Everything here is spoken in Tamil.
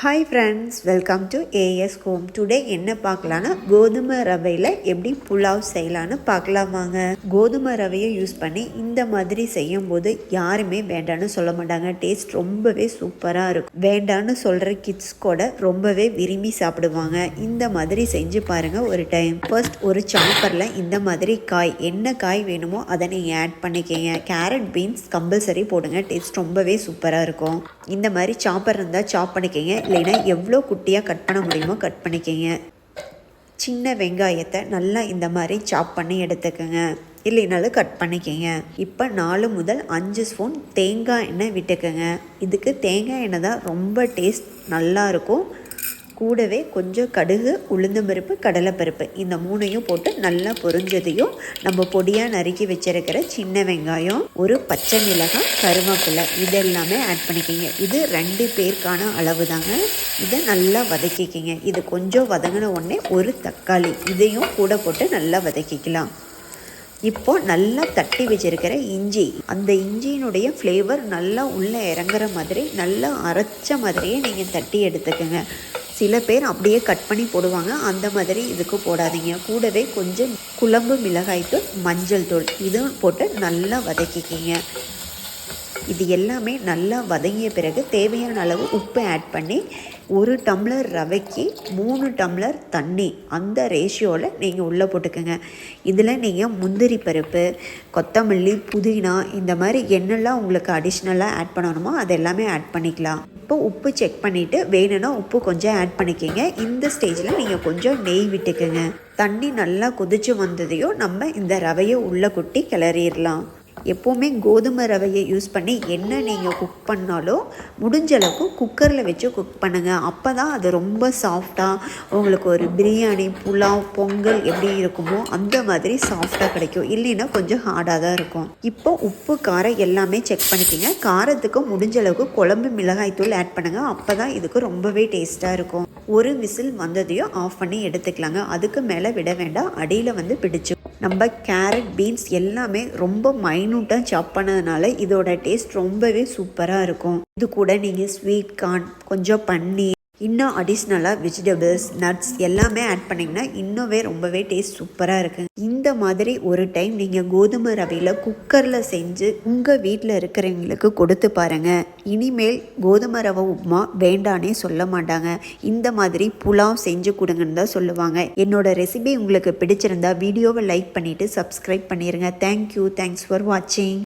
Hi friends, welcome to as home. Today என்ன பார்க்கலான்னா கோதுமை ரவையில் எப்படி புலாவ் செய்யலான்னு பார்க்கலாமாங்க. கோதுமை ரவையை யூஸ் பண்ணி இந்த மாதிரி செய்யும்போது யாருமே வேண்டான்னு சொல்ல மாட்டாங்க. டேஸ்ட் ரொம்பவே சூப்பராக இருக்கும். வேண்டான்னு சொல்கிற கிட்ஸ் கூட ரொம்பவே விரும்பி சாப்பிடுவாங்க. இந்த மாதிரி செஞ்சு பாருங்கள் ஒரு டைம். ஃபர்ஸ்ட் ஒரு சாப்பரில் இந்த மாதிரி காய், என்ன காய் வேணுமோ அதை நீங்கள் ஆட் பண்ணிக்கங்க. கேரட், பீன்ஸ் கம்பல்சரி போடுங்க. டேஸ்ட் ரொம்பவே சூப்பராக இருக்கும். இந்த மாதிரி சாப்பர் இருந்தால் சாப் பண்ணிக்கங்க, இல்லைன்னா எவ்வளோ குட்டியாக கட் பண்ண முடியுமோ கட் பண்ணிக்கங்க. சின்ன வெங்காயத்தை நல்லா இந்த மாதிரி சாப் பண்ணி எடுத்துக்கோங்க, இல்லைனாலும் கட் பண்ணிக்கங்க. இப்போ 4 முதல் 5 ஸ்பூன் தேங்காய் எண்ணெய் விட்டுக்கோங்க. இதுக்கு தேங்காய் எண்ணெய் தான் ரொம்ப டேஸ்ட் நல்லாயிருக்கும். கூடவே கொஞ்சம் கடுகு, உளுந்தம்பருப்பு, கடலைப்பருப்பு இந்த 3ஐயும் போட்டு நல்லா பொரிஞ்சதையும் நம்ம பொடியாக நறுக்கி வச்சிருக்கிற சின்ன வெங்காயம், ஒரு பச்சை மிளகாய், கருவேப்பிலை இதெல்லாமே ஆட் பண்ணிக்கிங்க. இது 2 பேருக்கான அளவு தாங்க. இதை நல்லா வதக்கிக்கிங்க. இது கொஞ்சம் வதங்கின உடனே ஒரு தக்காளி இதையும் கூட போட்டு நல்லா வதக்கிக்கலாம். இப்போ நல்லா தட்டி வச்சிருக்கிற இஞ்சி, அந்த இஞ்சியினுடைய ஃப்ளேவர் நல்லா உள்ளே இறங்குற மாதிரி நல்லா அரைச்ச மாதிரியே நீங்கள் தட்டி எடுத்துக்கோங்க. சில பேர் அப்படியே கட் பண்ணி போடுவாங்க, அந்த மாதிரி இதுக்கு போடாதீங்க. கூடவே கொஞ்சம் குழம்பு மிளகாய்த்தூள், மஞ்சள் தூள் இதுவும் போட்டு நல்லா வதக்கிக்கிங்க. இது எல்லாமே நல்லா வதங்கிய பிறகு தேவையான அளவு உப்பு ஆட் பண்ணி 1 டம்ளர் ரவைக்கு 3 டம்ளர் தண்ணி அந்த ரேஷியோவில் நீங்கள் உள்ளே போட்டுக்கோங்க. இதில் நீங்கள் முந்திரி பருப்பு, கொத்தமல்லி, புதினா இந்த மாதிரி என்னெல்லாம் உங்களுக்கு அடிஷ்னலாக ஆட் பண்ணணுமோ அது எல்லாமே ஆட் பண்ணிக்கலாம். இப்போ உப்பு செக் பண்ணிவிட்டு வேணும்னா உப்பு கொஞ்சம் ஆட் பண்ணிக்கோங்க. இந்த ஸ்டேஜில் நீங்கள் கொஞ்சம் நெய் விட்டுக்குங்க. தண்ணி நல்லா கொதிச்சு வந்ததையும் நம்ம இந்த ரவையை உள்ளே கொட்டி கிளறிடலாம். எப்போவுமே கோதுமை ரவையை யூஸ் பண்ணி என்ன நீங்கள் குக் பண்ணாலும் முடிஞ்ச அளவுக்கு குக்கரில் வச்சு குக் பண்ணுங்கள். அப்போ தான் அது ரொம்ப சாஃப்டாக உங்களுக்கு ஒரு பிரியாணி, புலாவ், பொங்கல் எப்படி இருக்குமோ அந்த மாதிரி சாஃப்டாக கிடைக்கும். இல்லைன்னா கொஞ்சம் ஹார்டாக தான் இருக்கும். இப்போ உப்பு, காரம் எல்லாமே செக் பண்ணிக்கோங்க. காரத்துக்கு முடிஞ்ச அளவுக்கு குழம்பு மிளகாய்த்தூள் ஆட் பண்ணுங்கள். அப்போ தான் இதுக்கு ரொம்பவே டேஸ்ட்டாக இருக்கும். ஒரு விசில் வந்ததையும் ஆஃப் பண்ணி எடுத்துக்கலாங்க. அதுக்கு மேலே விட வேண்டாம், அடியில் வந்து பிடிச்சு. நம்ம கேரட், பீன்ஸ் எல்லாமே ரொம்ப மைனூட்டாக சாப் பண்ணதுனால இதோட டேஸ்ட் ரொம்பவே சூப்பராக இருக்கும். இது கூட நீங்கள் ஸ்வீட் கார்ன், கொஞ்சம் பன்னீர், இன்னும் அடிஷ்னலாக வெஜிடபிள்ஸ், நட்ஸ் எல்லாமே ஆட் பண்ணிங்கன்னா இன்னுமே ரொம்பவே டேஸ்ட் சூப்பராக இருக்குங்க. இந்த மாதிரி ஒரு டைம் நீங்கள் கோதுமை ரவையில் குக்கரில் செஞ்சு உங்கள் வீட்டில் இருக்கிறவங்களுக்கு கொடுத்து பாருங்கள். இனிமேல் கோதுமை ரவை உப்புமா வேண்டானே சொல்ல மாட்டாங்க. இந்த மாதிரி புலாவ் செஞ்சு கொடுங்கன்னு தான் சொல்லுவாங்க. என்னோட ரெசிபி உங்களுக்கு பிடிச்சிருந்தா வீடியோவை லைக் பண்ணிவிட்டு சப்ஸ்கிரைப் பண்ணிடுங்க. தேங்க்யூ. தேங்க்ஸ் ஃபார் வாட்சிங்.